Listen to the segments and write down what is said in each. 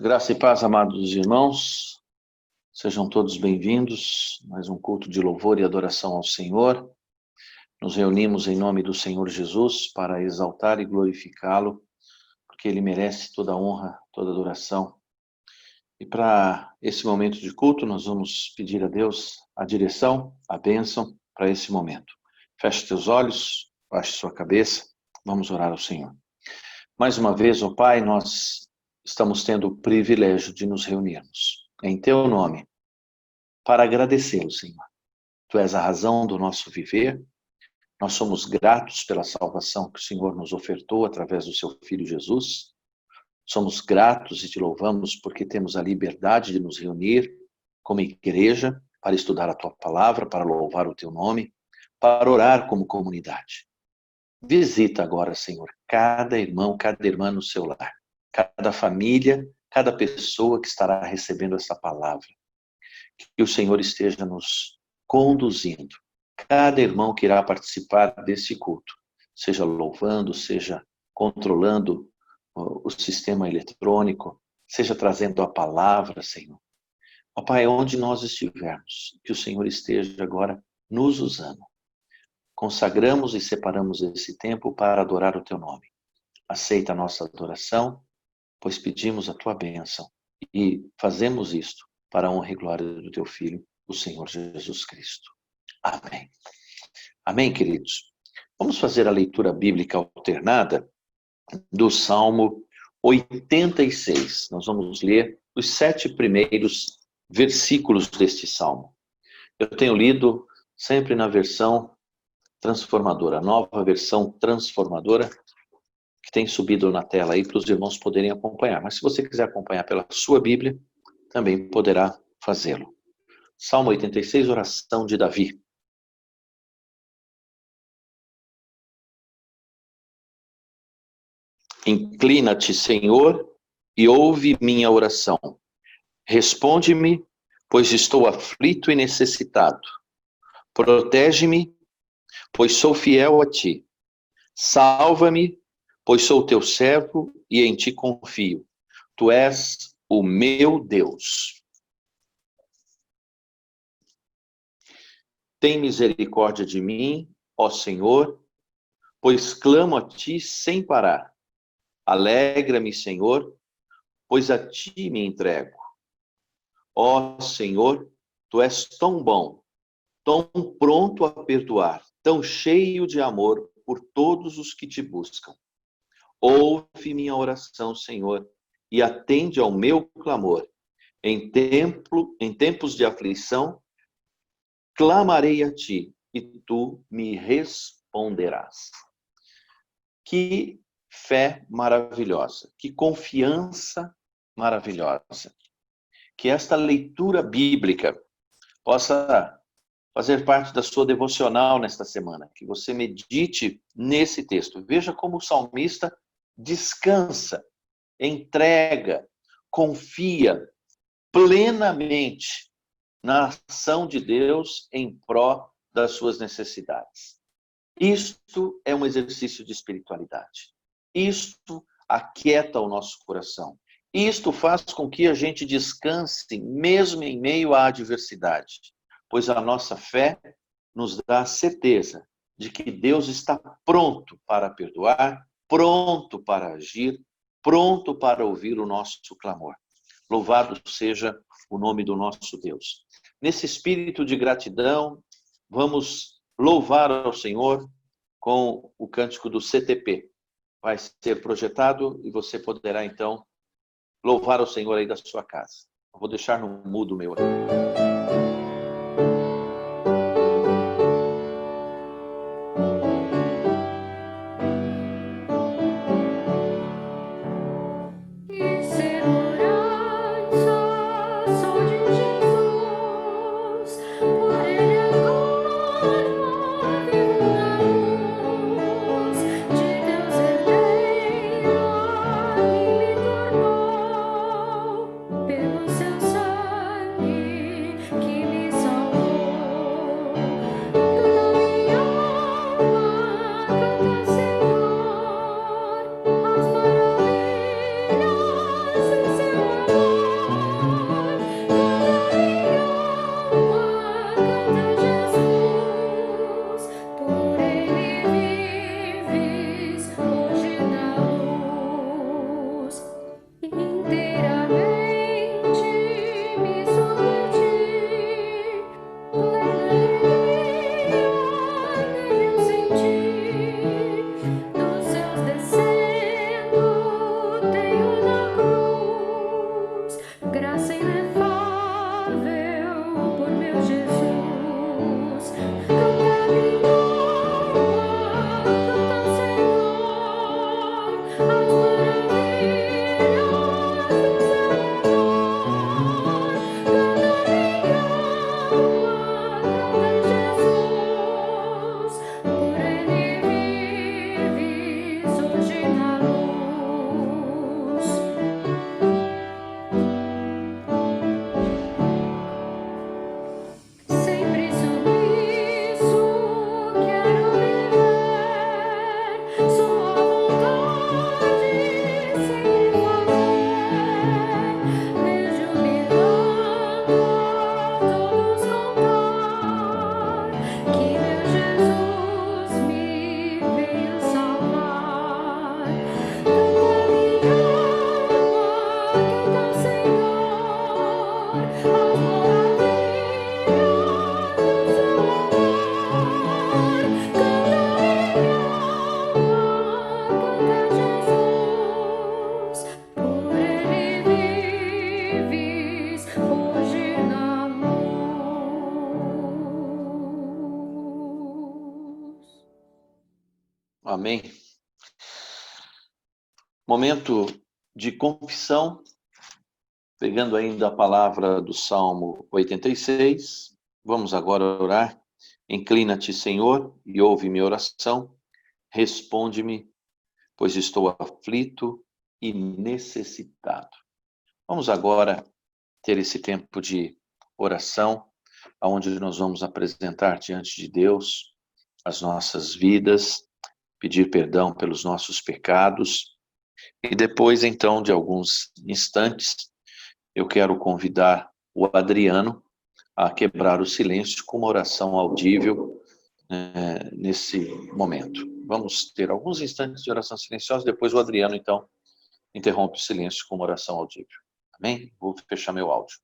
Graça e paz, amados irmãos, sejam todos bem-vindos. Mais um culto de louvor e adoração ao Senhor. Nos reunimos em nome do Senhor Jesus para exaltar e glorificá-lo, porque Ele merece toda a honra, toda a adoração. E para esse momento de culto, nós vamos pedir a Deus a direção, a bênção para esse momento. Feche teus olhos, baixe sua cabeça, vamos orar ao Senhor. Mais uma vez, ó Pai, nós estamos tendo o privilégio de nos reunirmos em Teu nome para agradecê-lo, Senhor. Tu és a razão do nosso viver. Nós somos gratos pela salvação que o Senhor nos ofertou através do Seu Filho Jesus. Somos gratos e Te louvamos porque temos a liberdade de nos reunir como igreja para estudar a Tua palavra, para louvar o Teu nome, para orar como comunidade. Visita agora, Senhor, cada irmão, cada irmã no seu lar, cada família, cada pessoa que estará recebendo essa palavra. Que o Senhor esteja nos conduzindo. Cada irmão que irá participar desse culto, seja louvando, seja controlando o sistema eletrônico, seja trazendo a palavra, Senhor. Ó Pai, onde nós estivermos, que o Senhor esteja agora nos usando. Consagramos e separamos esse tempo para adorar o Teu nome. Aceita a nossa adoração, pois pedimos a Tua bênção e fazemos isto para a honra e glória do Teu Filho, o Senhor Jesus Cristo. Amém. Amém, queridos? Vamos fazer a leitura bíblica alternada do Salmo 86. Nós vamos ler os 7 primeiros versículos deste Salmo. Eu tenho lido sempre na versão transformadora, a nova versão transformadora, que tem subido na tela aí para os irmãos poderem acompanhar. Mas se você quiser acompanhar pela sua Bíblia, também poderá fazê-lo. Salmo 86, oração de Davi. Inclina-te, Senhor, e ouve minha oração. Responde-me, pois estou aflito e necessitado. Protege-me, pois sou fiel a ti. Salva-me, pois sou teu servo e em ti confio. Tu és o meu Deus. Tem misericórdia de mim, ó Senhor, pois clamo a ti sem parar. Alegra-me, Senhor, pois a ti me entrego. Ó Senhor, tu és tão bom, tão pronto a perdoar, tão cheio de amor por todos os que te buscam. Ouve minha oração, Senhor, e atende ao meu clamor. Em tempos de aflição, clamarei a ti, e tu me responderás. Que fé maravilhosa, que confiança maravilhosa. Que esta leitura bíblica possa fazer parte da sua devocional nesta semana, que você medite nesse texto. Veja como o salmista descansa, entrega, confia plenamente na ação de Deus em pró das suas necessidades. Isto é um exercício de espiritualidade. Isto aquieta o nosso coração. Isto faz com que a gente descanse mesmo em meio à adversidade, pois a nossa fé nos dá a certeza de que Deus está pronto para perdoar, pronto para agir, pronto para ouvir o nosso clamor. Louvado seja o nome do nosso Deus. Nesse espírito de gratidão, vamos louvar ao Senhor com o cântico do CTP. Vai ser projetado e você poderá, então, louvar ao Senhor aí da sua casa. Eu vou deixar no mudo meu aqui. Pelo seu sangue Amém. Momento de confissão, pegando ainda a palavra do Salmo 86. Vamos agora orar. Inclina-te, Senhor, e ouve minha oração. Responde-me, pois estou aflito e necessitado. Vamos agora ter esse tempo de oração, onde nós vamos apresentar diante de Deus as nossas vidas, pedir perdão pelos nossos pecados. E depois, então, de alguns instantes, eu quero convidar o Adriano a quebrar o silêncio com uma oração audível nesse momento. Vamos ter alguns instantes de oração silenciosa, depois o Adriano, então, interrompe o silêncio com uma oração audível. Amém? Vou fechar meu áudio.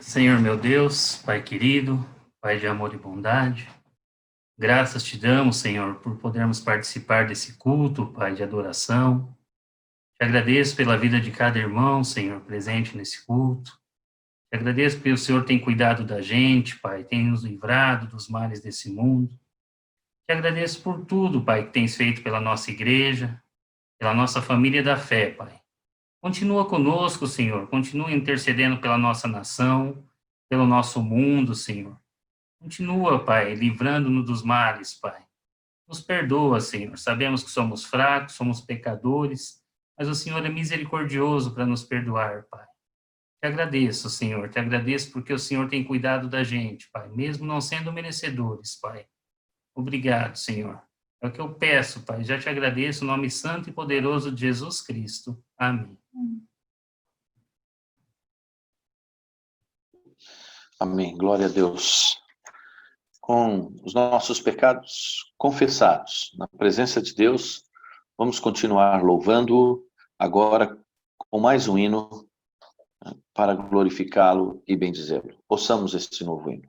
Senhor meu Deus, Pai querido, Pai de amor e bondade, graças te damos, Senhor, por podermos participar desse culto, Pai, de adoração. Te agradeço pela vida de cada irmão, Senhor, presente nesse culto. Te agradeço porque o Senhor tem cuidado da gente, Pai, tem nos livrado dos males desse mundo. Te agradeço por tudo, Pai, que tens feito pela nossa igreja, pela nossa família da fé, Pai. Continua conosco, Senhor, continua intercedendo pela nossa nação, pelo nosso mundo, Senhor. Continua, Pai, livrando-nos dos males, Pai. Nos perdoa, Senhor. Sabemos que somos fracos, somos pecadores, mas o Senhor é misericordioso para nos perdoar, Pai. Te agradeço, Senhor, te agradeço porque o Senhor tem cuidado da gente, Pai, mesmo não sendo merecedores, Pai. Obrigado, Senhor. É o que eu peço, Pai. Já te agradeço, no nome santo e poderoso de Jesus Cristo. Amém. Amém. Glória a Deus. Com os nossos pecados confessados na presença de Deus, vamos continuar louvando-o agora com mais um hino para glorificá-lo e bendizê-lo. Ouçamos este novo hino.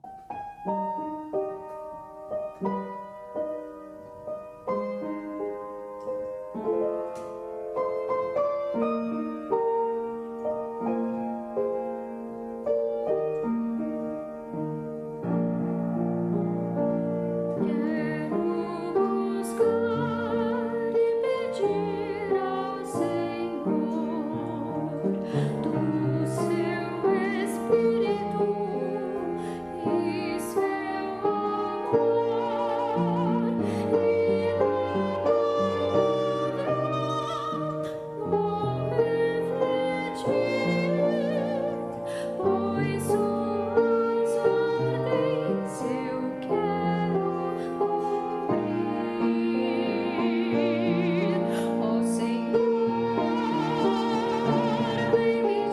Vem me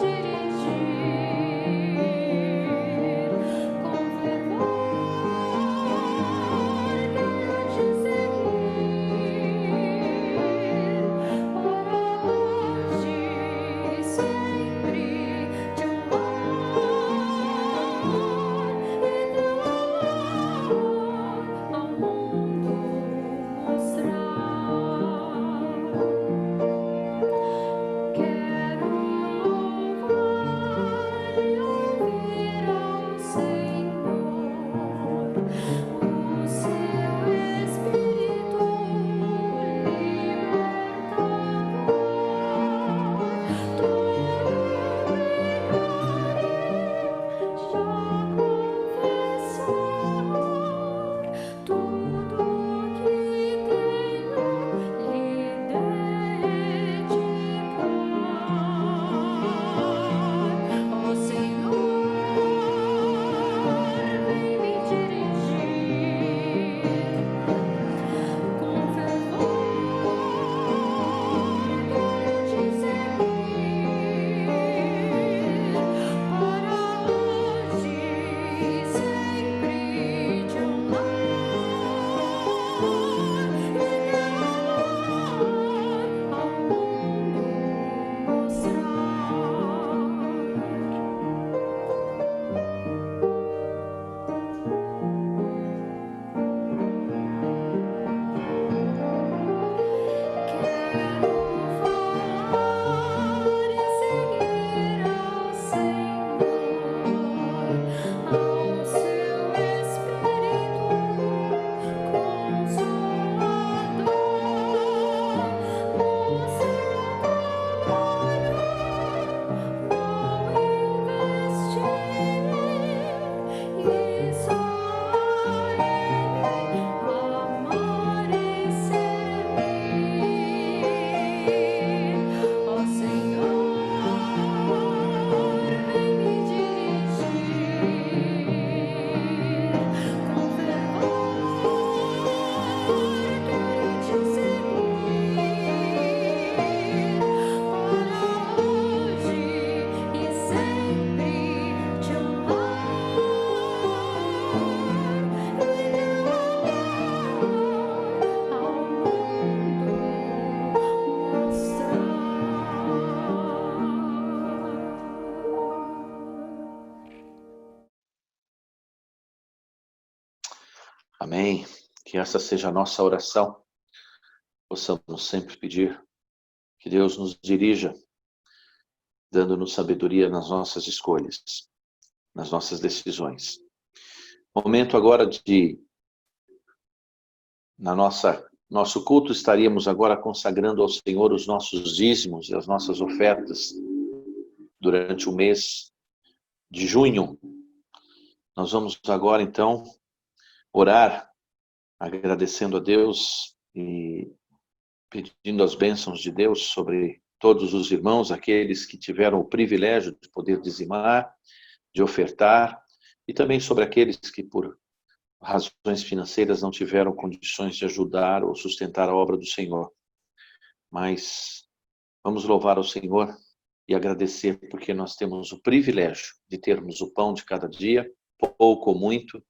Amém. Que essa seja a nossa oração. Possamos sempre pedir que Deus nos dirija, dando-nos sabedoria nas nossas escolhas, nas nossas decisões. Momento agora nosso culto, estaríamos agora consagrando ao Senhor os nossos dízimos e as nossas ofertas durante o mês de junho. Nós vamos agora, então, orar, agradecendo a Deus e pedindo as bênçãos de Deus sobre todos os irmãos, aqueles que tiveram o privilégio de poder dizimar, de ofertar, e também sobre aqueles que, por razões financeiras, não tiveram condições de ajudar ou sustentar a obra do Senhor. Mas vamos louvar ao Senhor e agradecer, porque nós temos o privilégio de termos o pão de cada dia, pouco ou muito,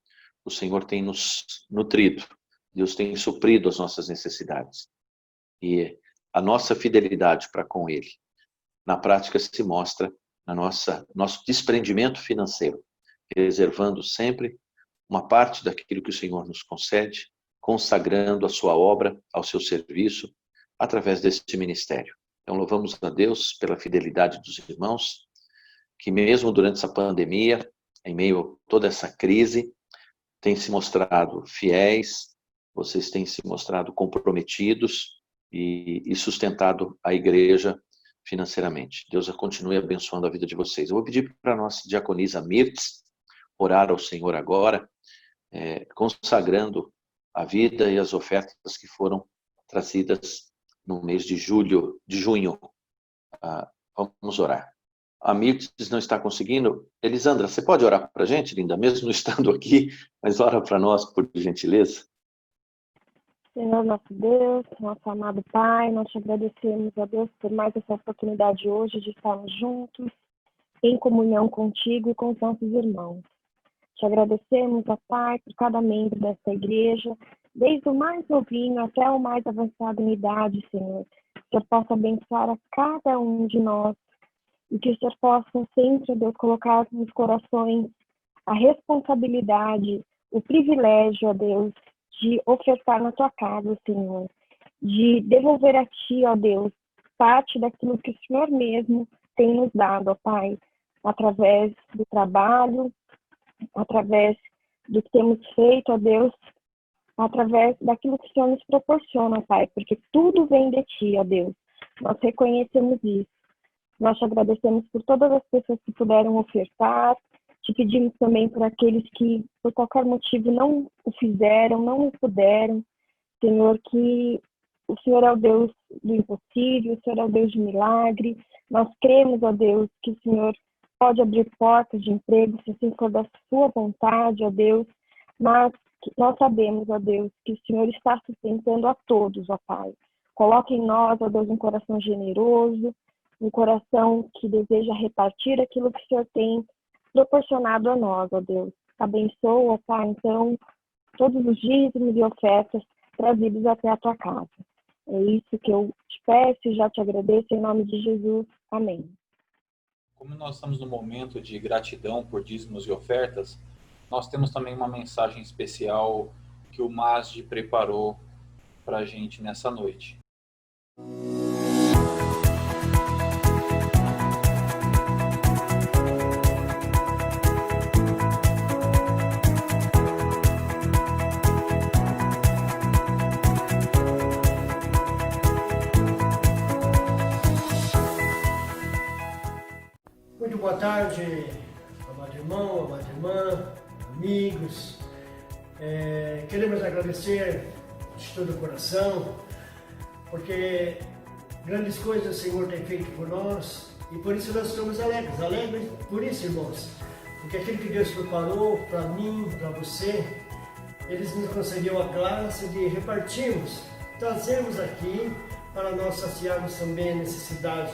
o Senhor tem nos nutrido, Deus tem suprido as nossas necessidades. E a nossa fidelidade para com Ele, na prática, se mostra na nosso desprendimento financeiro, reservando sempre uma parte daquilo que o Senhor nos concede, consagrando a sua obra, ao seu serviço, através desse ministério. Então, louvamos a Deus pela fidelidade dos irmãos, que mesmo durante essa pandemia, em meio a toda essa crise, têm se mostrado fiéis, vocês têm se mostrado comprometidos e sustentado a igreja financeiramente. Deus continue abençoando a vida de vocês. Eu vou pedir para a nossa diaconisa Mirtz orar ao Senhor agora, consagrando a vida e as ofertas que foram trazidas no mês de junho. Vamos orar. A Mirtz não está conseguindo. Elisandra, você pode orar para a gente, linda, mesmo não estando aqui, mas ora para nós, por gentileza. Senhor nosso Deus, nosso amado Pai, nós te agradecemos, ó Deus, por mais essa oportunidade hoje de estarmos juntos, em comunhão contigo e com os nossos irmãos. Te agradecemos, ó Pai, por cada membro desta igreja, desde o mais novinho até o mais avançado em idade, Senhor. Que o Senhor possa abençoar a cada um de nós e que o Senhor possa sempre, ó Deus, colocar nos corações a responsabilidade, o privilégio, ó Deus, de ofertar na tua casa, Senhor, de devolver a ti, ó Deus, parte daquilo que o Senhor mesmo tem nos dado, ó Pai, através do trabalho, através do que temos feito, ó Deus, através daquilo que o Senhor nos proporciona, Pai, porque tudo vem de ti, ó Deus. Nós reconhecemos isso. Nós te agradecemos por todas as pessoas que puderam ofertar. Te pedimos também por aqueles que, por qualquer motivo, não o fizeram, não o puderam. Senhor, que o Senhor é o Deus do impossível, o Senhor é o Deus de milagre. Nós cremos, ó Deus, que o Senhor pode abrir portas de emprego, se assim for da sua vontade, ó Deus. Mas nós sabemos, ó Deus, que o Senhor está sustentando a todos, ó Pai. Coloque em nós, ó Deus, um coração generoso, um coração que deseja repartir aquilo que o Senhor tem proporcionado a nós, ó Deus. Abençoa, Pai, então, todos os dízimos e ofertas trazidos até a tua casa. É isso que eu te peço e já te agradeço em nome de Jesus. Amém. Como nós estamos no momento de gratidão por dízimos e ofertas, nós temos também uma mensagem especial que o Masdi preparou para a gente nessa noite. Muito boa tarde, amado irmão, amada irmã, amigos. Queremos agradecer de todo o coração, porque grandes coisas o Senhor tem feito por nós e por isso nós estamos alegres. Alegres por isso, irmãos, porque aquilo que Deus preparou para mim, para você, Ele nos concedeu a graça de repartirmos, trazermos aqui para nós saciarmos também a necessidade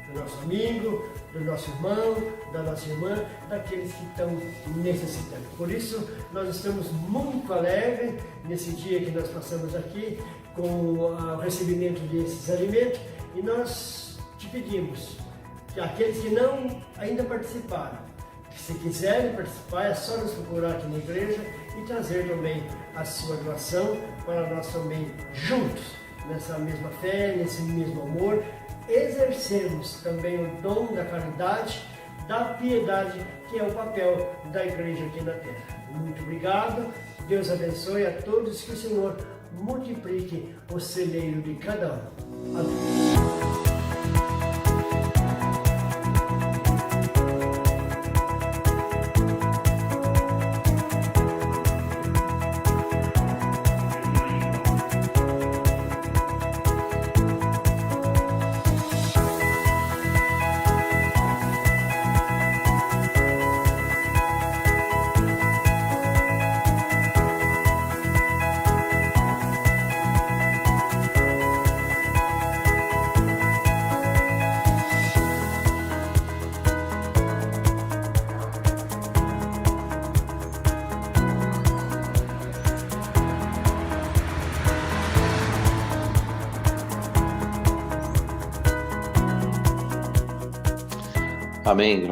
do nosso amigo, do nosso irmão, da nossa irmã, daqueles que estão necessitando. Por isso, nós estamos muito alegres nesse dia que nós passamos aqui com o recebimento desses alimentos e nós te pedimos que aqueles que não ainda participaram, que se quiserem participar, é só nos procurar aqui na igreja e trazer também a sua doação para nós também juntos, nessa mesma fé, nesse mesmo amor, exercermos também o dom da caridade, da piedade, que é o papel da igreja aqui na terra. Muito obrigado, Deus abençoe a todos, que o Senhor multiplique o celeiro de cada um. Amém. Amém,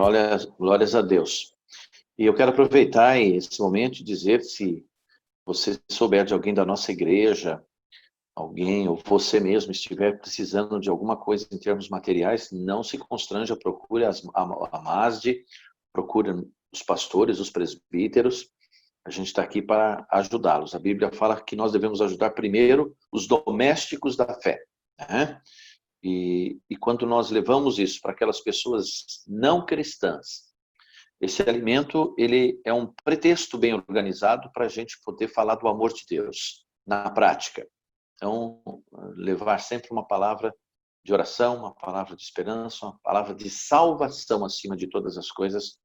glórias a Deus. E eu quero aproveitar esse momento e dizer, se você souber de alguém da nossa igreja, alguém ou você mesmo estiver precisando de alguma coisa em termos materiais, não se constranja, procure a MASD, procure os pastores, os presbíteros. A gente está aqui para ajudá-los. A Bíblia fala que nós devemos ajudar primeiro os domésticos da fé, né? E quando nós levamos isso para aquelas pessoas não cristãs, esse alimento, ele é um pretexto bem organizado para a gente poder falar do amor de Deus na prática. Então, levar sempre uma palavra de oração, uma palavra de esperança, uma palavra de salvação acima de todas as coisas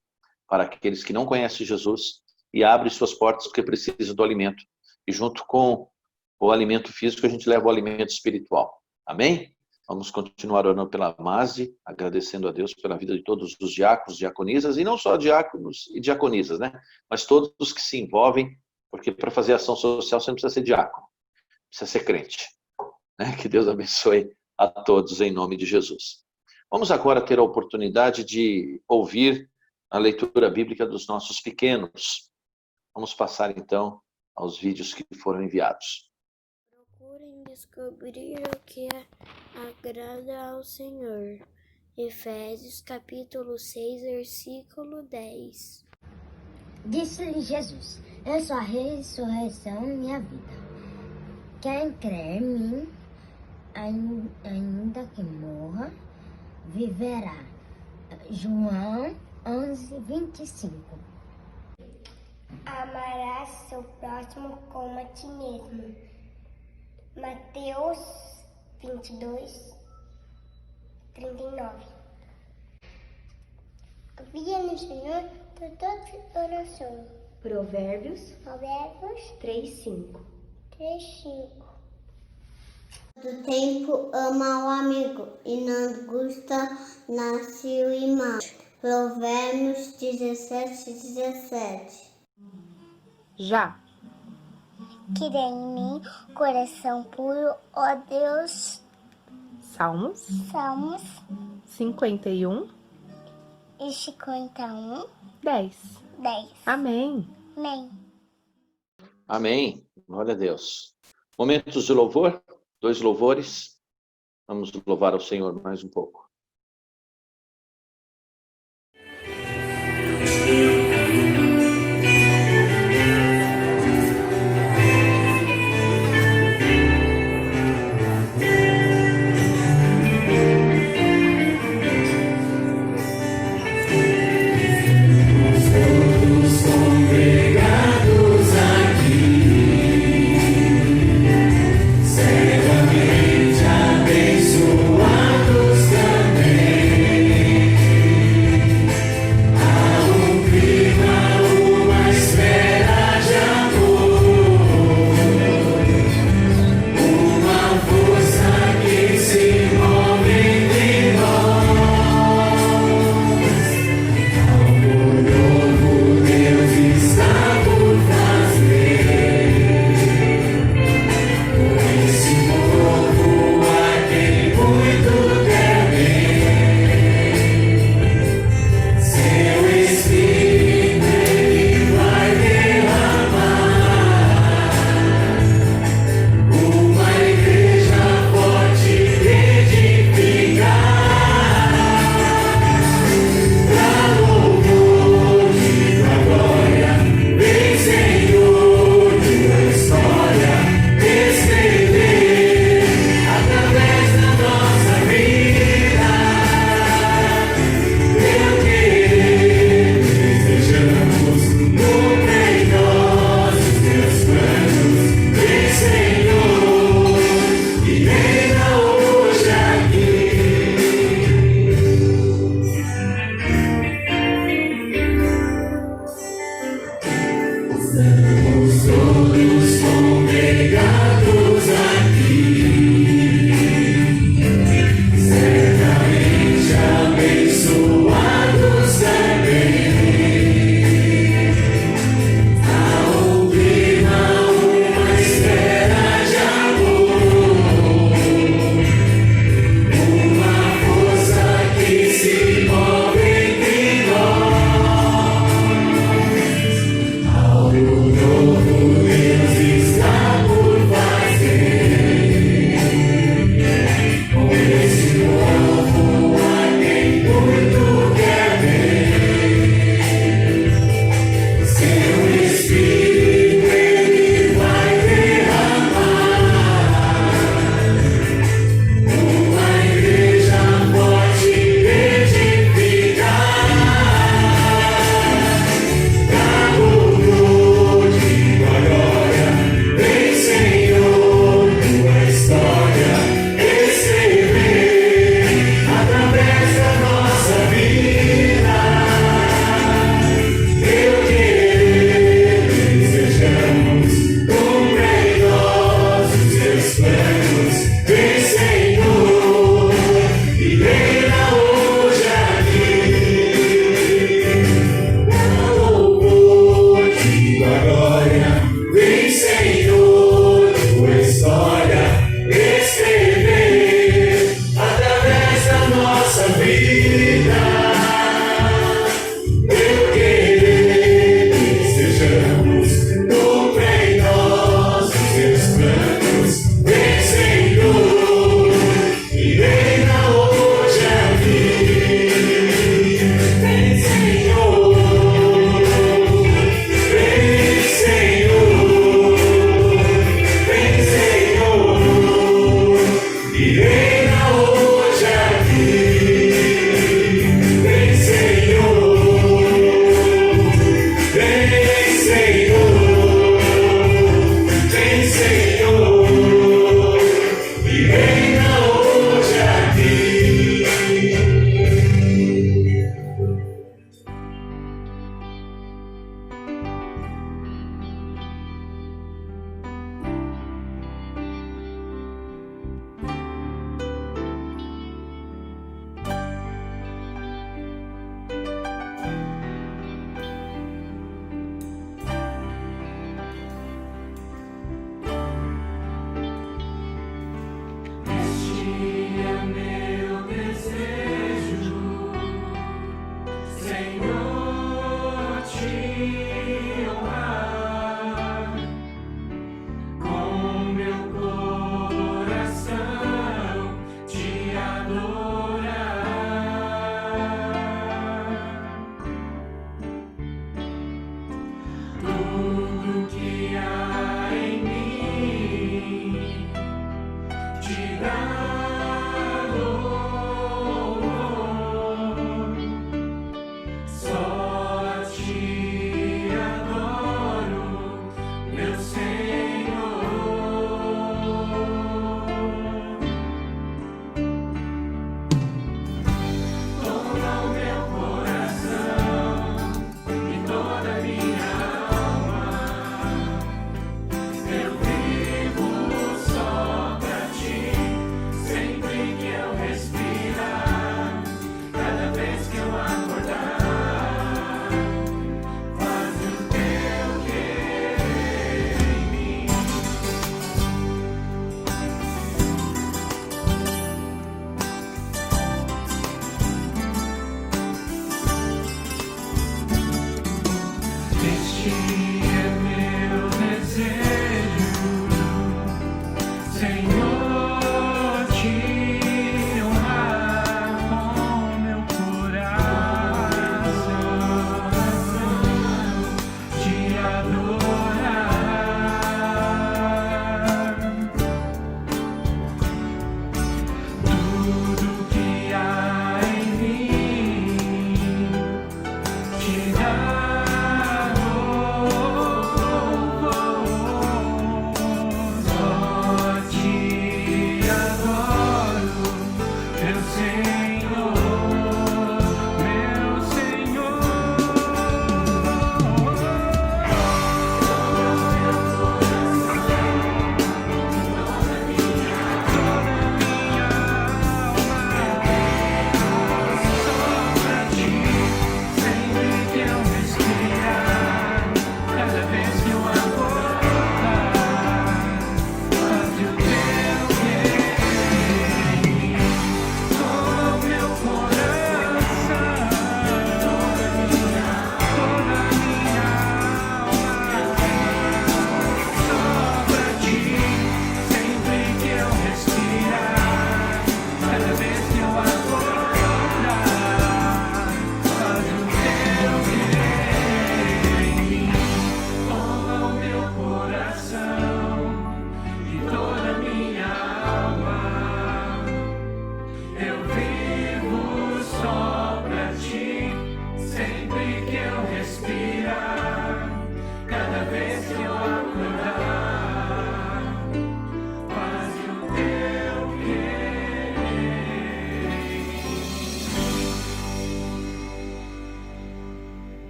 para aqueles que não conhecem Jesus e abrem suas portas porque precisam do alimento. E junto com o alimento físico, a gente leva o alimento espiritual. Amém? Vamos continuar orando pela MASD, agradecendo a Deus pela vida de todos os diáconos, diaconisas, e não só diáconos e diaconisas, né? Mas todos os que se envolvem, porque para fazer ação social você não precisa ser diácono, precisa ser crente, né? Que Deus abençoe a todos em nome de Jesus. Vamos agora ter a oportunidade de ouvir a leitura bíblica dos nossos pequenos. Vamos passar então aos vídeos que foram enviados. Procurem descobrir o que agrada ao Senhor. Efésios capítulo 6, versículo 10. Disse-lhe Jesus: Eu sou a ressurreição e a vida. Quem crê em mim, ainda que morra, viverá. João 11, 25. Amarás seu próximo como a ti mesmo. Mateus 22, 39. Confia no Senhor por toda oração. Provérbios 3:5. 3:5. Do tempo ama o amigo e não gusta nasce o irmão. Provérbios 17:17. Já. Cria em mim coração puro, ó Deus. Salmos Salmos 51, e 51, 10. 10. Amém. Amém. Amém, glória a Deus. Momentos de louvor, 2 louvores. Vamos louvar ao Senhor mais um pouco. Abençoados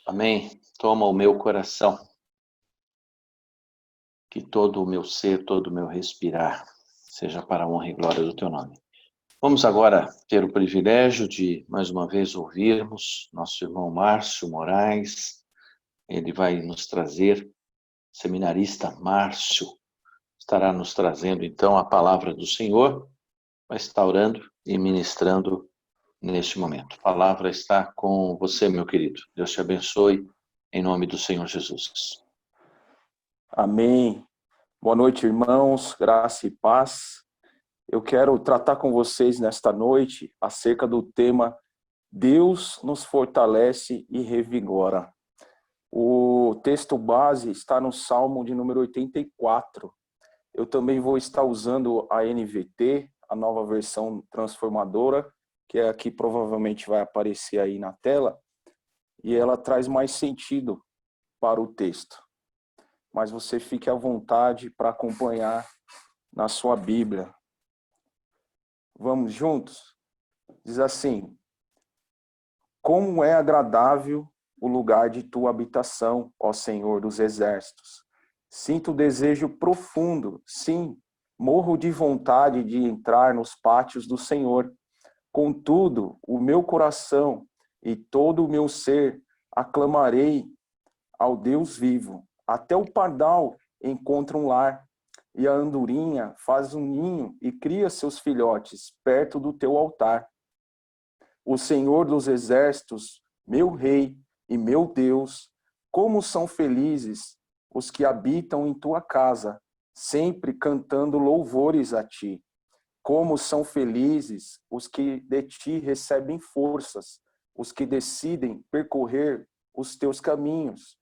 Amém. Toma o meu coração, que todo o meu ser, todo o meu respirar, seja para a honra e glória do teu nome. Vamos agora ter o privilégio de, mais uma vez, ouvirmos nosso irmão Márcio Moraes. Ele vai nos trazer, seminarista Márcio, estará nos trazendo, então, a palavra do Senhor, vai estar orando e ministrando neste momento. A palavra está com você, meu querido. Deus te abençoe, em nome do Senhor Jesus. Amém. Boa noite, irmãos, graça e paz. Eu quero tratar com vocês nesta noite acerca do tema Deus nos fortalece e revigora. O texto base está no Salmo de número 84. Eu também vou estar usando a NVT, a nova versão transformadora, que é a que provavelmente vai aparecer aí na tela, e ela traz mais sentido para o texto. Mas você fique à vontade para acompanhar na sua Bíblia. Vamos juntos? Diz assim: como é agradável o lugar de tua habitação, ó Senhor dos exércitos. Sinto desejo profundo, sim, morro de vontade de entrar nos pátios do Senhor. Contudo, o meu coração e todo o meu ser aclamarei ao Deus vivo. Até o pardal encontra um lar, e a andorinha faz um ninho e cria seus filhotes perto do teu altar. O Senhor dos exércitos, meu Rei e meu Deus, como são felizes os que habitam em tua casa, sempre cantando louvores a ti. Como são felizes os que de ti recebem forças, os que decidem percorrer os teus caminhos.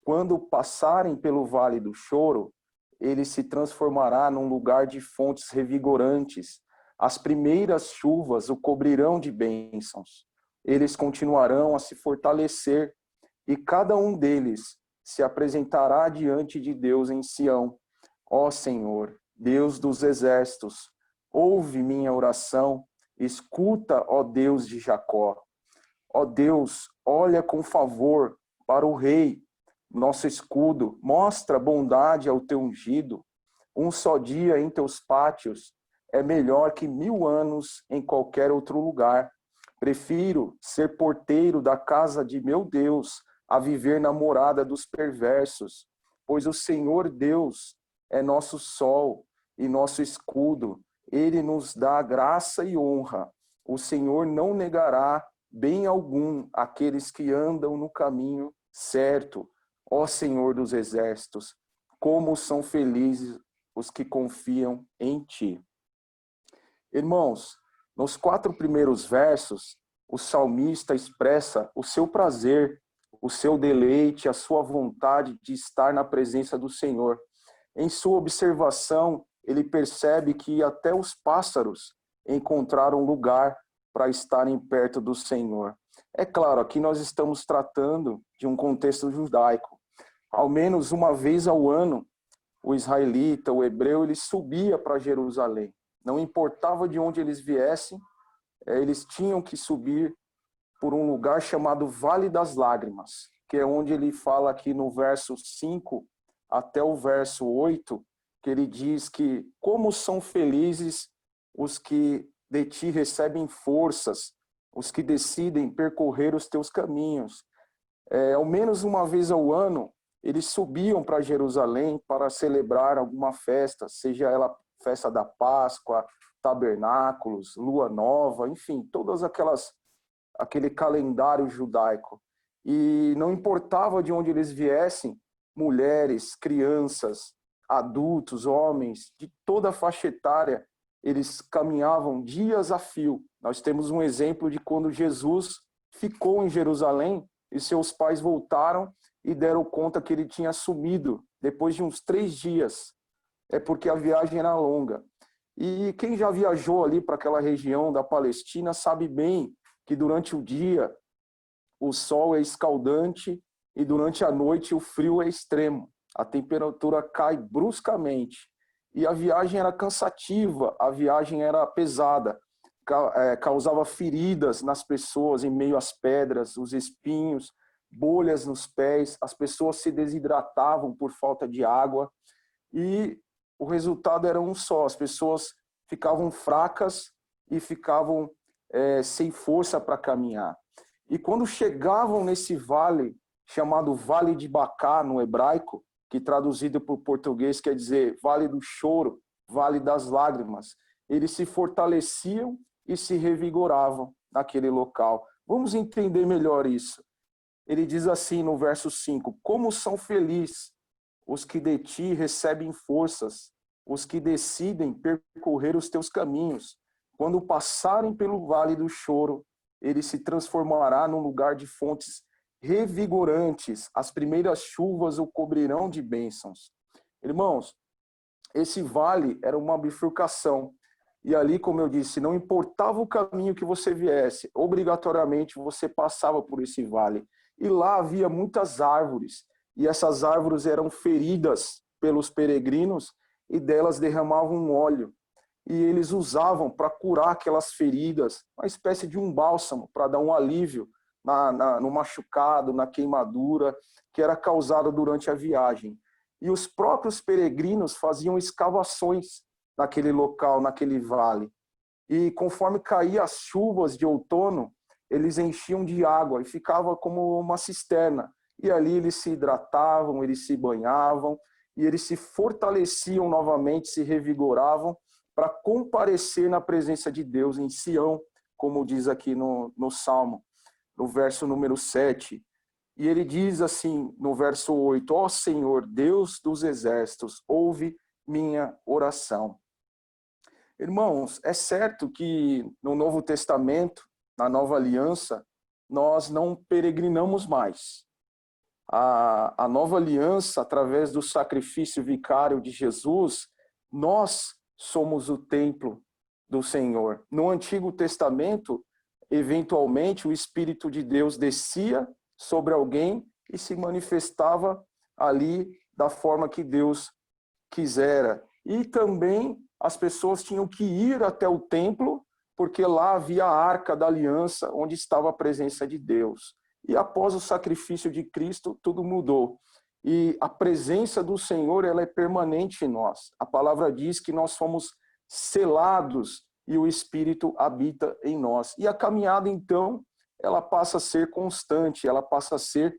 Quando passarem pelo vale do choro, ele se transformará num lugar de fontes revigorantes. As primeiras chuvas o cobrirão de bênçãos. Eles continuarão a se fortalecer, e cada um deles se apresentará diante de Deus em Sião. Ó Senhor, Deus dos exércitos, ouve minha oração, escuta, ó Deus de Jacó. Ó Deus, olha com favor para o Rei, nosso escudo, mostra bondade ao teu ungido. Um só dia em teus pátios é melhor que 1000 anos em qualquer outro lugar. Prefiro ser porteiro da casa de meu Deus a viver na morada dos perversos, pois o Senhor Deus é nosso sol e nosso escudo. Ele nos dá graça e honra. O Senhor não negará bem algum àqueles que andam no caminho certo. Ó Senhor dos exércitos, como são felizes os que confiam em ti. Irmãos, nos 4 primeiros versos, o salmista expressa o seu prazer, o seu deleite, a sua vontade de estar na presença do Senhor. Em sua observação, ele percebe que até os pássaros encontraram lugar para estarem perto do Senhor. É claro, aqui nós estamos tratando de um contexto judaico. Ao menos uma vez ao ano, o israelita, o hebreu, ele subia para Jerusalém. Não importava de onde eles viessem, eles tinham que subir por um lugar chamado Vale das Lágrimas, que é onde ele fala aqui no verso 5 até o verso 8, que ele diz que como são felizes os que de ti recebem forças, os que decidem percorrer os teus caminhos. Ao menos uma vez ao ano, eles subiam para Jerusalém para celebrar alguma festa, seja ela festa da Páscoa, tabernáculos, lua nova, enfim, todas aquele calendário judaico. E não importava de onde eles viessem, mulheres, crianças, adultos, homens, de toda a faixa etária, eles caminhavam dias a fio. Nós temos um exemplo de quando Jesus ficou em Jerusalém e seus pais voltaram e deram conta que ele tinha sumido depois de uns 3 dias. É porque a viagem era longa. E quem já viajou ali para aquela região da Palestina sabe bem que durante o dia o sol é escaldante e durante a noite o frio é extremo. A temperatura cai bruscamente. E a viagem era cansativa, a viagem era pesada, causava feridas nas pessoas em meio às pedras, os espinhos, bolhas nos pés, as pessoas se desidratavam por falta de água e o resultado era um só, as pessoas ficavam fracas e ficavam sem força para caminhar. E quando chegavam nesse vale, chamado Vale de Bacá no hebraico, que traduzido para o português quer dizer Vale do Choro, Vale das Lágrimas, eles se fortaleciam e se revigoravam naquele local. Vamos entender melhor isso. Ele diz assim no verso 5, como são felizes os que de ti recebem forças, os que decidem percorrer os teus caminhos. Quando passarem pelo vale do choro, ele se transformará num lugar de fontes revigorantes, as primeiras chuvas o cobrirão de bênçãos. Irmãos, esse vale era uma bifurcação, e ali, como eu disse, não importava o caminho que você viesse, obrigatoriamente você passava por esse vale. E lá havia muitas árvores, e essas árvores eram feridas pelos peregrinos, e delas derramavam um óleo. E eles usavam para curar aquelas feridas, uma espécie de um bálsamo, para dar um alívio no machucado, na queimadura, que era causada durante a viagem. E os próprios peregrinos faziam escavações naquele local, naquele vale. E conforme caíam as chuvas de outono, eles enchiam de água e ficava como uma cisterna. E ali eles se hidratavam, eles se banhavam e eles se fortaleciam novamente, se revigoravam para comparecer na presença de Deus em Sião, como diz aqui no Salmo, no verso número 7. E ele diz assim, no verso 8, ó Senhor, Deus dos exércitos, ouve minha oração. Irmãos, é certo que no Novo Testamento, na Nova Aliança, nós não peregrinamos mais. A Nova Aliança, através do sacrifício vicário de Jesus, nós somos o templo do Senhor. No Antigo Testamento, eventualmente, o Espírito de Deus descia sobre alguém e se manifestava ali da forma que Deus quisera. E também as pessoas tinham que ir até o templo, porque lá havia a Arca da Aliança, onde estava a presença de Deus. E após o sacrifício de Cristo, tudo mudou. E a presença do Senhor, ela é permanente em nós. A palavra diz que nós fomos selados e o Espírito habita em nós. E a caminhada, então, ela passa a ser constante, ela passa a ser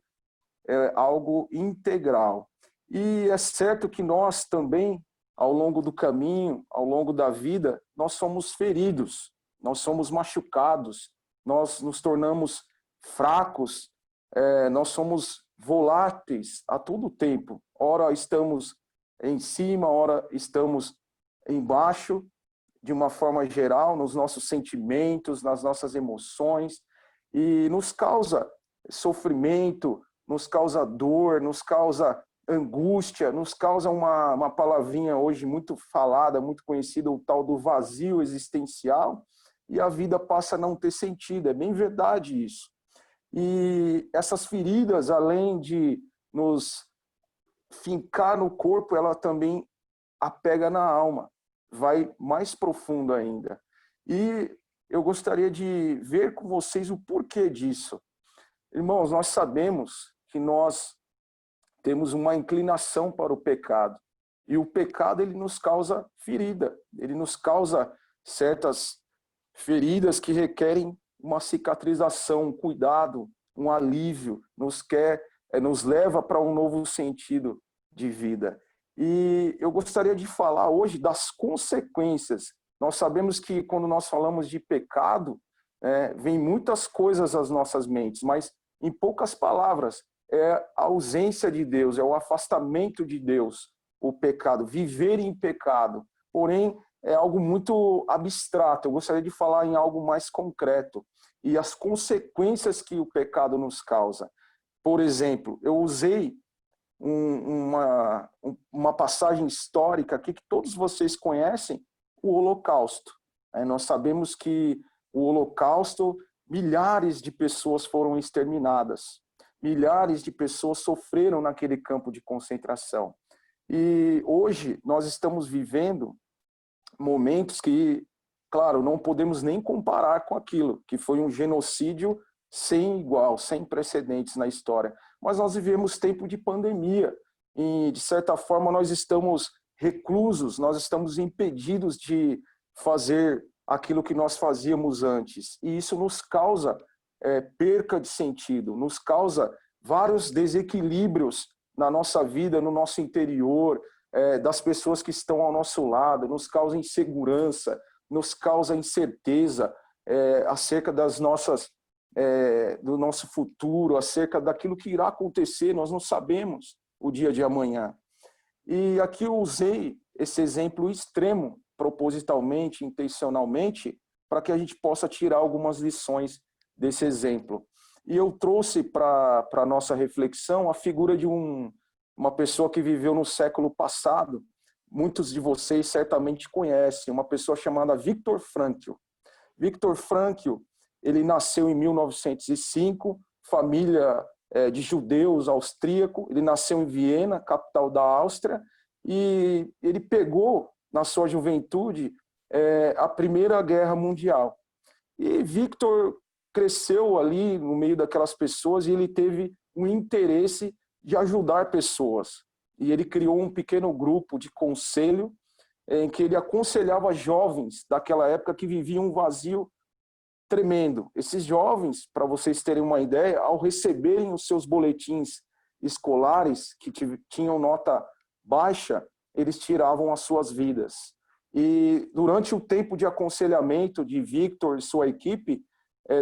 algo integral. E é certo que nós também, ao longo do caminho, ao longo da vida, nós somos feridos, nós somos machucados, nós nos tornamos fracos, nós somos voláteis a todo tempo. Ora estamos em cima, ora estamos embaixo, de uma forma geral, nos nossos sentimentos, nas nossas emoções, e nos causa sofrimento, nos causa dor, nos causa angústia, nos causa uma palavrinha hoje muito falada, muito conhecida, o tal do vazio existencial, e a vida passa a não ter sentido. É bem verdade isso. E essas feridas, além de nos fincar no corpo, ela também apega na alma, vai mais profundo ainda. E eu gostaria de ver com vocês o porquê disso. Irmãos, nós sabemos que nós temos uma inclinação para o pecado. E o pecado, ele nos causa ferida, ele nos causa certas feridas que requerem uma cicatrização, um cuidado, um alívio, nos leva para um novo sentido de vida. E eu gostaria de falar hoje das consequências. Nós sabemos que quando nós falamos de pecado, vem muitas coisas às nossas mentes, mas em poucas palavras, é a ausência de Deus, é o afastamento de Deus, o pecado, viver em pecado. Porém, é algo muito abstrato. Eu gostaria de falar em algo mais concreto e as consequências que o pecado nos causa. Por exemplo, eu usei uma passagem histórica aqui que todos vocês conhecem, o Holocausto. Nós sabemos que o Holocausto, milhares de pessoas foram exterminadas, milhares de pessoas sofreram naquele campo de concentração. E hoje nós estamos vivendo momentos que, claro, não podemos nem comparar com aquilo, que foi um genocídio sem igual, sem precedentes na história. Mas nós vivemos tempo de pandemia e, de certa forma, nós estamos reclusos, nós estamos impedidos de fazer aquilo que nós fazíamos antes. E isso nos causa perca de sentido, nos causa vários desequilíbrios na nossa vida, no nosso interior, das pessoas que estão ao nosso lado, nos causa insegurança, nos causa incerteza acerca das nossas, do nosso futuro, acerca daquilo que irá acontecer. Nós não sabemos o dia de amanhã. E aqui eu usei esse exemplo extremo, propositalmente, intencionalmente, para que a gente possa tirar algumas lições desse exemplo. E eu trouxe para a nossa reflexão a figura de uma pessoa que viveu no século passado. Muitos de vocês certamente conhecem, uma pessoa chamada Viktor Frankl. Viktor Frankl, ele nasceu em 1905, família de judeus austríaco. Ele nasceu em Viena, capital da Áustria, e ele pegou, na sua juventude, a Primeira Guerra Mundial. E Viktor cresceu ali no meio daquelas pessoas e ele teve um interesse de ajudar pessoas. E ele criou um pequeno grupo de conselho em que ele aconselhava jovens daquela época que viviam um vazio tremendo. Esses jovens, para vocês terem uma ideia, ao receberem os seus boletins escolares, que tinham nota baixa, eles tiravam as suas vidas. E durante o tempo de aconselhamento de Victor e sua equipe,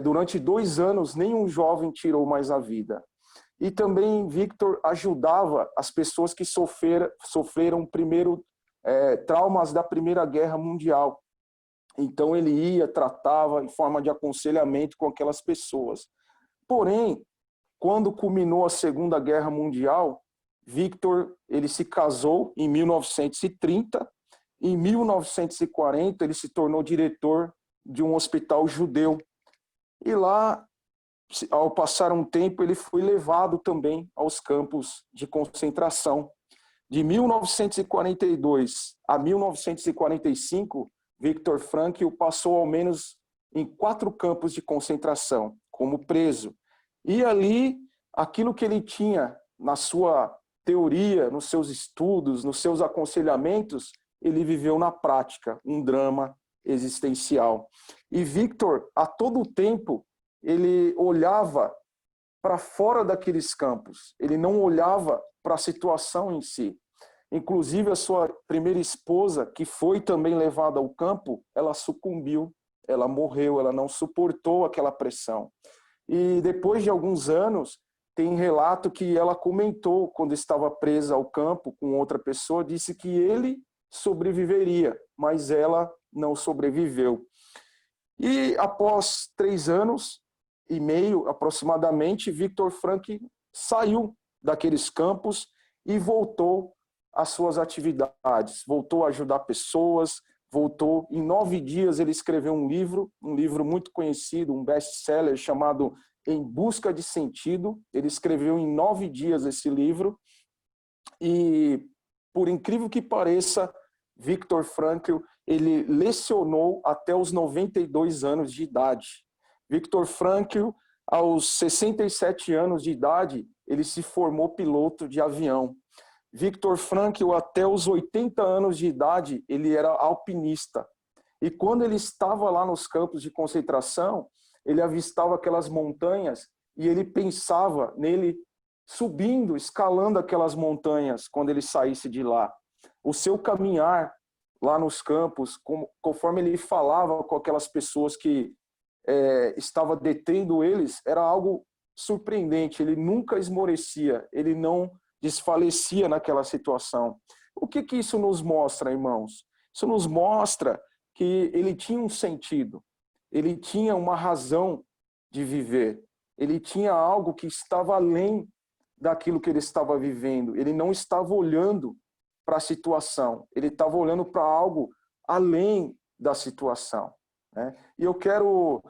durante 2 anos, nenhum jovem tirou mais a vida. E também Victor ajudava as pessoas que sofreram primeiro traumas da Primeira Guerra Mundial. Então ele ia, tratava em forma de aconselhamento com aquelas pessoas. Porém, quando culminou a Segunda Guerra Mundial, Victor ele se casou em 1930. Em 1940 ele se tornou diretor de um hospital judeu. E lá, ao passar um tempo, ele foi levado também aos campos de concentração. De 1942 a 1945, Viktor Frankl passou ao menos em 4 campos de concentração, como preso. E ali, aquilo que ele tinha na sua teoria, nos seus estudos, nos seus aconselhamentos, ele viveu na prática, um drama existencial. E Victor, a todo tempo, ele olhava para fora daqueles campos, ele não olhava para a situação em si. Inclusive, a sua primeira esposa, que foi também levada ao campo, ela sucumbiu, ela morreu, ela não suportou aquela pressão. E depois de alguns anos, tem relato que ela comentou, quando estava presa ao campo com outra pessoa, disse que ele sobreviveria, mas ela não sobreviveu. E após 3 anos e meio, aproximadamente, Viktor Frankl saiu daqueles campos e voltou às suas atividades, voltou a ajudar pessoas, voltou. Em 9 dias ele escreveu um livro muito conhecido, um best-seller chamado Em Busca de Sentido. Ele escreveu em 9 dias esse livro e, por incrível que pareça, Viktor Frankl, ele lecionou até os 92 anos de idade. Viktor Frankl, aos 67 anos de idade, ele se formou piloto de avião. Viktor Frankl, até os 80 anos de idade, ele era alpinista. E quando ele estava lá nos campos de concentração, ele avistava aquelas montanhas e ele pensava nele subindo, escalando aquelas montanhas quando ele saísse de lá. O seu caminhar lá nos campos, conforme ele falava com aquelas pessoas que estavam detendo eles, era algo surpreendente. Ele nunca esmorecia, ele não desfalecia naquela situação. O que isso nos mostra, irmãos? Isso nos mostra que ele tinha um sentido, ele tinha uma razão de viver, ele tinha algo que estava além daquilo que ele estava vivendo. Ele não estava olhando para a situação, ele estava olhando para algo além da situação, né? E eu quero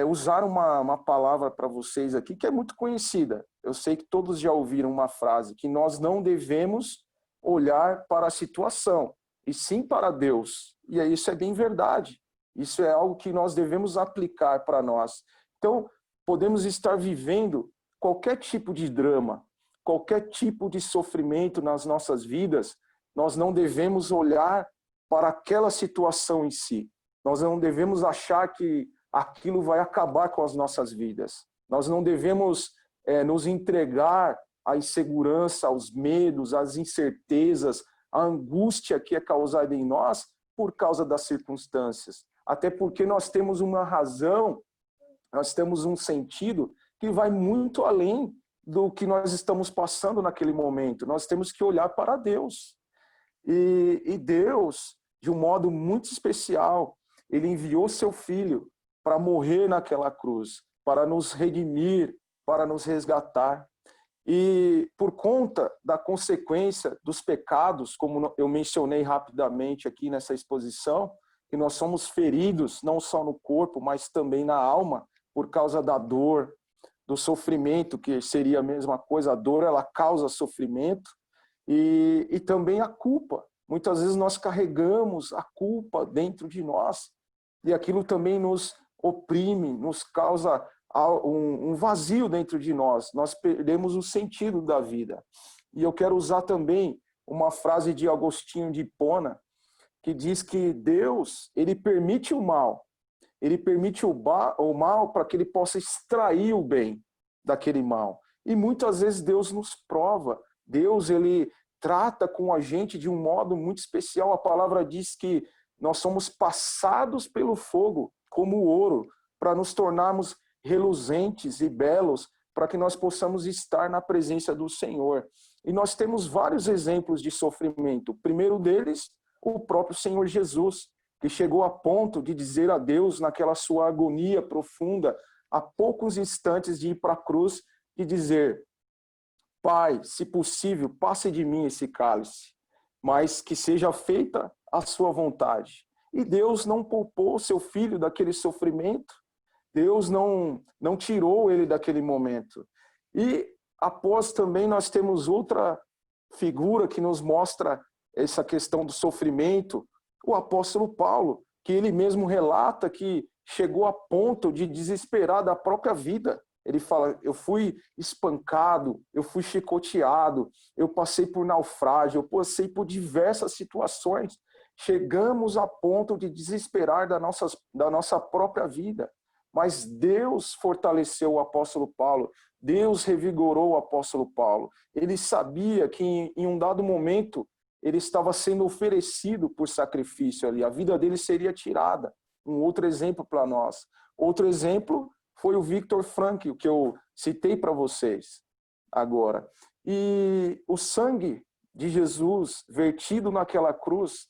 usar uma palavra para vocês aqui que é muito conhecida. Eu sei que todos já ouviram uma frase, que nós não devemos olhar para a situação, e sim para Deus. E isso é bem verdade. Isso é algo que nós devemos aplicar para nós. Então, podemos estar vivendo qualquer tipo de drama, qualquer tipo de sofrimento nas nossas vidas. Nós não devemos olhar para aquela situação em si. Nós não devemos achar que aquilo vai acabar com as nossas vidas. Nós não devemos nos entregar à insegurança, aos medos, às incertezas, à angústia que é causada em nós por causa das circunstâncias. Até porque nós temos uma razão, nós temos um sentido que vai muito além do que nós estamos passando naquele momento. Nós temos que olhar para Deus. E Deus, de um modo muito especial, ele enviou seu Filho para morrer naquela cruz, para nos redimir, para nos resgatar. E por conta da consequência dos pecados, como eu mencionei rapidamente aqui nessa exposição, que nós somos feridos não só no corpo, mas também na alma, por causa da dor, do sofrimento, que seria a mesma coisa. A dor, ela causa sofrimento, e também a culpa. Muitas vezes nós carregamos a culpa dentro de nós, e aquilo também nos oprime, nos causa um vazio dentro de nós. Nós perdemos o sentido da vida. E eu quero usar também uma frase de Agostinho de Hipona, que diz que Deus, ele permite o mal, ele permite o mal para que ele possa extrair o bem daquele mal. E muitas vezes Deus nos prova. Deus, ele trata com a gente de um modo muito especial. A palavra diz que nós somos passados pelo fogo, como ouro, para nos tornarmos reluzentes e belos, para que nós possamos estar na presença do Senhor. E nós temos vários exemplos de sofrimento. O primeiro deles, o próprio Senhor Jesus, que chegou a ponto de dizer a Deus, naquela sua agonia profunda, a poucos instantes de ir para a cruz, e dizer: Pai, se possível, passe de mim esse cálice, mas que seja feita a sua vontade. E Deus não poupou seu filho daquele sofrimento. Deus não tirou ele daquele momento. E após também nós temos outra figura que nos mostra essa questão do sofrimento, o apóstolo Paulo, que ele mesmo relata que chegou a ponto de desesperar da própria vida. Ele fala: eu fui espancado, eu fui chicoteado, eu passei por naufrágio, eu passei por diversas situações. Chegamos a ponto de desesperar da nossa própria vida. Mas Deus fortaleceu o apóstolo Paulo, Deus revigorou o apóstolo Paulo. Ele sabia que em um dado momento ele estava sendo oferecido por sacrifício ali, a vida dele seria tirada. Um outro exemplo para nós. Outro exemplo foi o Viktor Frankl, que eu citei para vocês agora. E o sangue de Jesus vertido naquela cruz,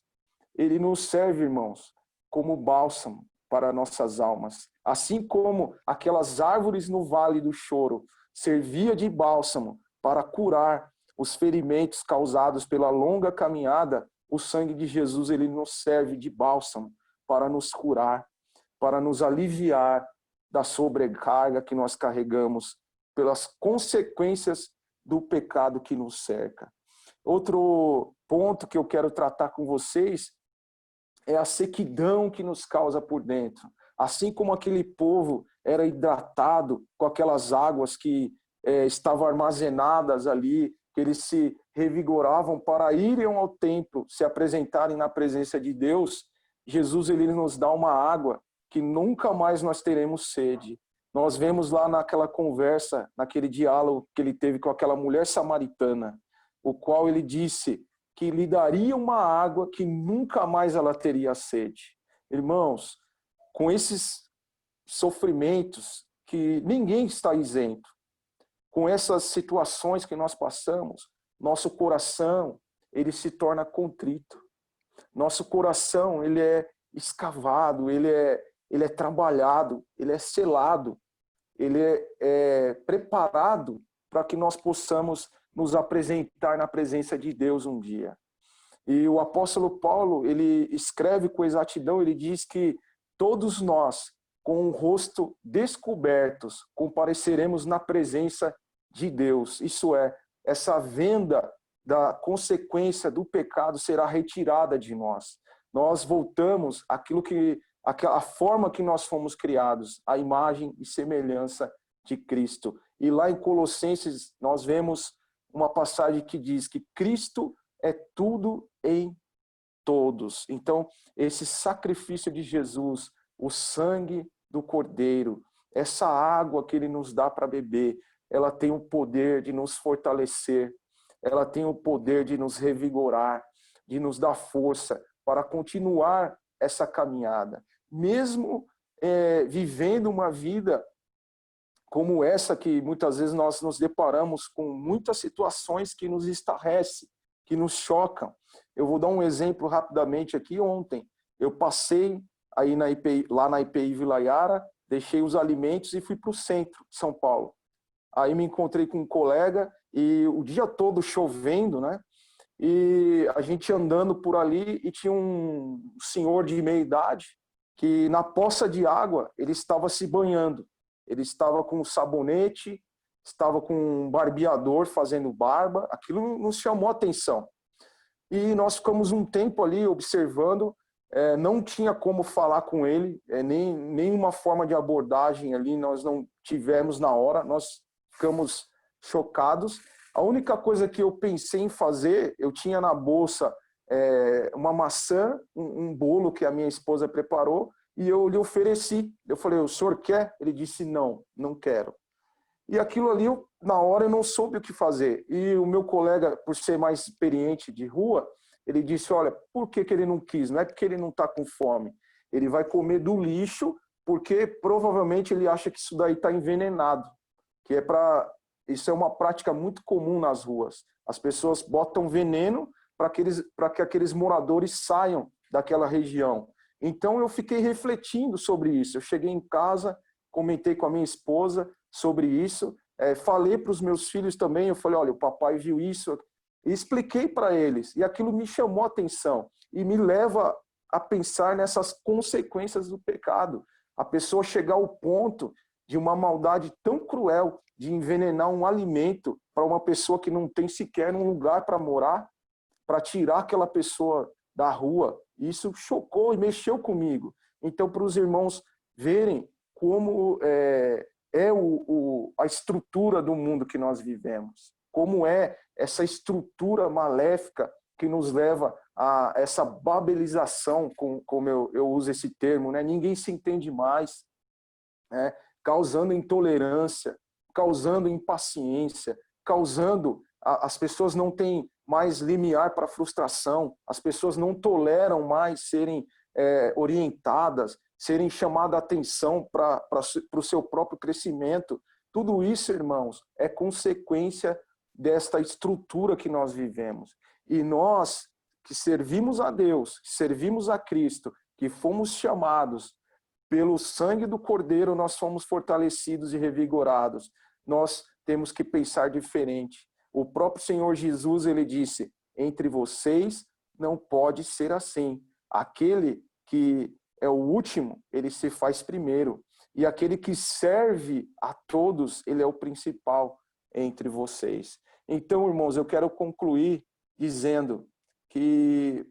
ele nos serve, irmãos, como bálsamo para nossas almas. Assim como aquelas árvores no vale do choro servia de bálsamo para curar os ferimentos causados pela longa caminhada, o sangue de Jesus, ele nos serve de bálsamo para nos curar, para nos aliviar da sobrecarga que nós carregamos pelas consequências do pecado que nos cerca. Outro ponto que eu quero tratar com vocês é a sequidão que nos causa por dentro. Assim como aquele povo era hidratado com aquelas águas que estavam armazenadas ali, que eles se revigoravam para irem ao templo, se apresentarem na presença de Deus, Jesus, ele nos dá uma água que nunca mais nós teremos sede. Nós vemos lá naquela conversa, naquele diálogo que ele teve com aquela mulher samaritana, o qual ele disse que lhe daria uma água que nunca mais ela teria sede. Irmãos, com esses sofrimentos que ninguém está isento, com essas situações que nós passamos, nosso coração, ele se torna contrito. Nosso coração, ele é escavado, ele é trabalhado, ele é selado, ele é preparado para que nós possamos nos apresentar na presença de Deus um dia. E o apóstolo Paulo, ele escreve com exatidão, ele diz que todos nós, com o rosto descobertos, compareceremos na presença de Deus. Isso é, essa venda da consequência do pecado será retirada de nós. Nós voltamos à forma que nós fomos criados, à imagem e semelhança de Cristo. E lá em Colossenses nós vemos uma passagem que diz que Cristo é tudo em todos. Então, esse sacrifício de Jesus, o sangue do Cordeiro, essa água que ele nos dá para beber, ela tem o poder de nos fortalecer, ela tem o poder de nos revigorar, de nos dar força para continuar essa caminhada. Mesmo vivendo uma vida como essa, que muitas vezes nós nos deparamos com muitas situações que nos estarrecem, que nos chocam. Eu vou dar um exemplo rapidamente aqui. Ontem eu passei aí lá na IPI Vila Yara, deixei os alimentos e fui para o centro de São Paulo. Aí me encontrei com um colega e o dia todo chovendo, né? E a gente andando por ali e tinha um senhor de meia idade que na poça de água ele estava se banhando. Ele estava com sabonete, estava com um barbeador fazendo barba. Aquilo nos chamou a atenção. E nós ficamos um tempo ali observando. Não tinha como falar com ele, nenhuma forma de abordagem ali nós não tivemos na hora. Nós ficamos chocados. A única coisa que eu pensei em fazer, eu tinha na bolsa uma maçã, um bolo que a minha esposa preparou, e eu lhe ofereci. Eu falei, o senhor quer? Ele disse, não, não quero. E aquilo ali, na hora, eu não soube o que fazer. E o meu colega, por ser mais experiente de rua, ele disse, olha, por que ele não quis? Não é porque ele não está com fome. Ele vai comer do lixo, porque provavelmente ele acha que isso daí está envenenado. Isso é uma prática muito comum nas ruas. As pessoas botam veneno para que aqueles moradores saiam daquela região. Então eu fiquei refletindo sobre isso. Eu cheguei em casa, comentei com a minha esposa sobre isso, falei para os meus filhos também, eu falei, olha, o papai viu isso, e expliquei para eles, e aquilo me chamou a atenção, e me leva a pensar nessas consequências do pecado. A pessoa chegar ao ponto de uma maldade tão cruel, de envenenar um alimento para uma pessoa que não tem sequer um lugar para morar, para tirar aquela pessoa da rua. Isso chocou e mexeu comigo. Então, para os irmãos verem como a estrutura do mundo que nós vivemos, como é essa estrutura maléfica que nos leva a essa babelização, como eu uso esse termo, né? Ninguém se entende mais, né? Causando intolerância, causando impaciência, as pessoas não têm mais limiar para frustração, as pessoas não toleram mais serem orientadas, serem chamadas a atenção para o seu próprio crescimento. Tudo isso, irmãos, é consequência desta estrutura que nós vivemos. E nós que servimos a Deus, servimos a Cristo, que fomos chamados pelo sangue do Cordeiro, nós fomos fortalecidos e revigorados. Nós temos que pensar diferente. O próprio Senhor Jesus, ele disse, entre vocês não pode ser assim. Aquele que é o último, ele se faz primeiro. E aquele que serve a todos, ele é o principal entre vocês. Então, irmãos, eu quero concluir dizendo que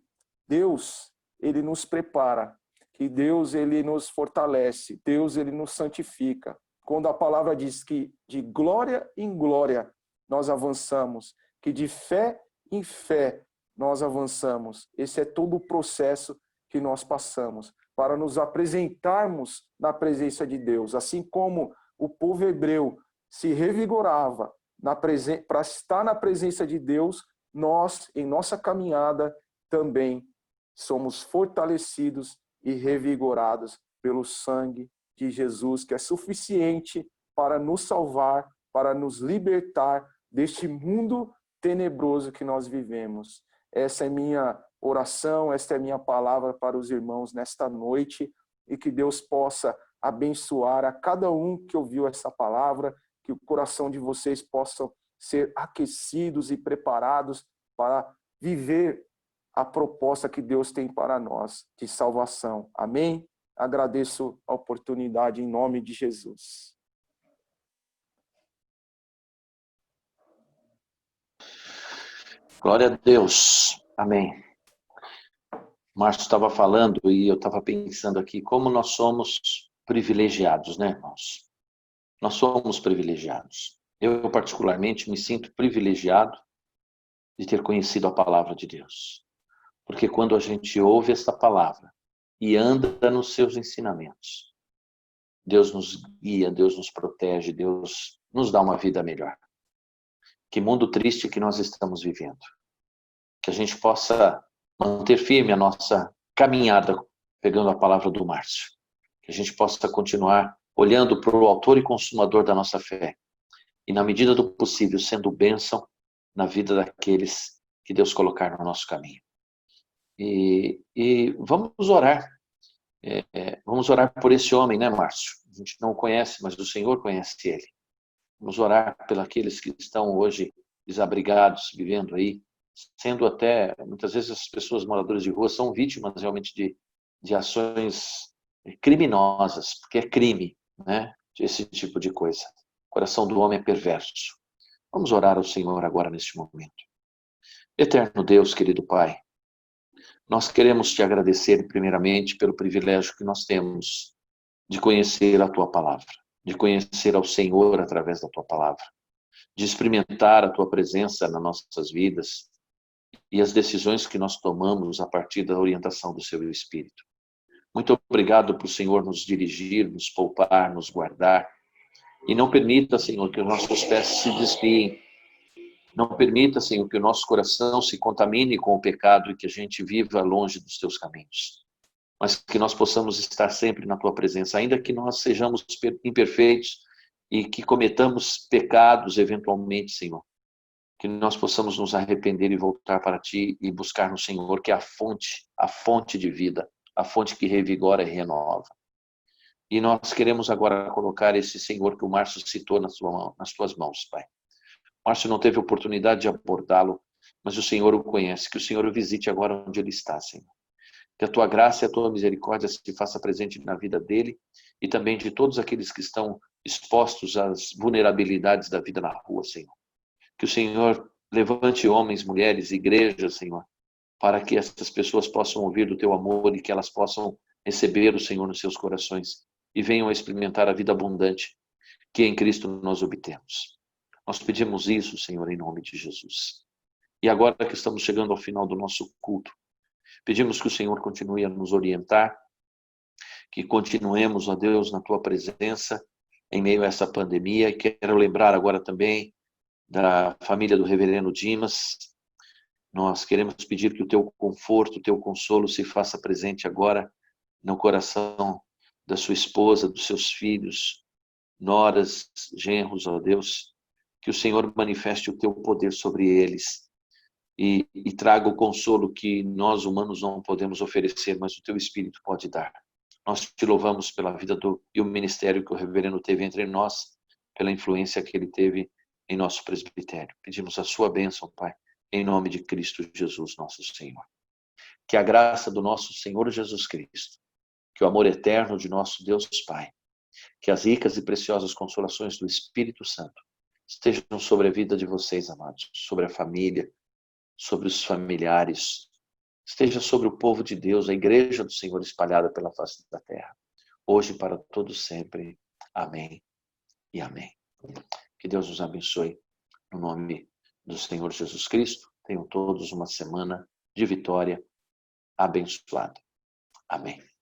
Deus, ele nos prepara, que Deus, ele nos fortalece, Deus, ele nos santifica. Quando a palavra diz que de glória em glória nós avançamos, que de fé em fé nós avançamos. Esse é todo o processo que nós passamos para nos apresentarmos na presença de Deus. Assim como o povo hebreu se revigorava para estar na presença de Deus, nós, em nossa caminhada, também somos fortalecidos e revigorados pelo sangue de Jesus, que é suficiente para nos salvar, para nos libertar deste mundo tenebroso que nós vivemos. Essa é minha oração, esta é minha palavra para os irmãos nesta noite, e que Deus possa abençoar a cada um que ouviu essa palavra, que o coração de vocês possam ser aquecidos e preparados para viver a proposta que Deus tem para nós de salvação. Amém? Agradeço a oportunidade em nome de Jesus. Glória a Deus. Amém. Márcio estava falando e eu estava pensando aqui como nós somos privilegiados, né, irmãos? Nós somos privilegiados. Eu, particularmente, me sinto privilegiado de ter conhecido a palavra de Deus. Porque quando a gente ouve esta palavra e anda nos seus ensinamentos, Deus nos guia, Deus nos protege, Deus nos dá uma vida melhor. Que mundo triste que nós estamos vivendo. Que a gente possa manter firme a nossa caminhada, pegando a palavra do Márcio. Que a gente possa continuar olhando para o autor e consumador da nossa fé. E, na medida do possível, sendo bênção na vida daqueles que Deus colocar no nosso caminho. E vamos orar. Vamos orar por esse homem, né, Márcio? A gente não o conhece, mas o Senhor conhece ele. Vamos orar pelos que estão hoje desabrigados, vivendo aí, sendo até, muitas vezes as pessoas moradoras de rua são vítimas realmente de ações criminosas, porque é crime, né? Esse tipo de coisa. O coração do homem é perverso. Vamos orar ao Senhor agora neste momento. Eterno Deus, querido Pai, nós queremos te agradecer primeiramente pelo privilégio que nós temos de conhecer a tua palavra, de conhecer ao Senhor através da tua palavra, de experimentar a tua presença nas nossas vidas e as decisões que nós tomamos a partir da orientação do seu Espírito. Muito obrigado por, Senhor, nos dirigir, nos poupar, nos guardar. E não permita, Senhor, que os nossos pés se desviem. Não permita, Senhor, que o nosso coração se contamine com o pecado e que a gente viva longe dos teus caminhos. Mas que nós possamos estar sempre na tua presença, ainda que nós sejamos imperfeitos e que cometamos pecados eventualmente, Senhor. Que nós possamos nos arrepender e voltar para ti e buscar no Senhor, que é a fonte de vida, a fonte que revigora e renova. E nós queremos agora colocar esse Senhor que o Márcio citou nas tuas mãos, Pai. O Márcio não teve oportunidade de abordá-lo, mas o Senhor o conhece. Que o Senhor o visite agora onde ele está, Senhor. Que a tua graça e a tua misericórdia se faça presente na vida dele e também de todos aqueles que estão expostos às vulnerabilidades da vida na rua, Senhor. Que o Senhor levante homens, mulheres, igrejas, Senhor, para que essas pessoas possam ouvir do teu amor e que elas possam receber o Senhor nos seus corações e venham a experimentar a vida abundante que em Cristo nós obtemos. Nós pedimos isso, Senhor, em nome de Jesus. E agora que estamos chegando ao final do nosso culto, pedimos que o Senhor continue a nos orientar, que continuemos, ó Deus, na tua presença em meio a essa pandemia. E quero lembrar agora também da família do reverendo Dimas. Nós queremos pedir que o teu conforto, o teu consolo se faça presente agora no coração da sua esposa, dos seus filhos, noras, genros, ó Deus. Que o Senhor manifeste o teu poder sobre eles e traga o consolo que nós humanos não podemos oferecer, mas o teu Espírito pode dar. Nós te louvamos pela vida e o ministério que o reverendo teve entre nós, pela influência que ele teve em nosso presbitério. Pedimos a sua bênção, Pai, em nome de Cristo Jesus, nosso Senhor. Que a graça do nosso Senhor Jesus Cristo, que o amor eterno de nosso Deus Pai, que as ricas e preciosas consolações do Espírito Santo estejam sobre a vida de vocês, amados, sobre a família, sobre os familiares, esteja sobre o povo de Deus, a igreja do Senhor espalhada pela face da terra, hoje e para todos sempre. Amém e amém. Que Deus nos abençoe, no nome do Senhor Jesus Cristo. Tenham todos uma semana de vitória abençoada. Amém.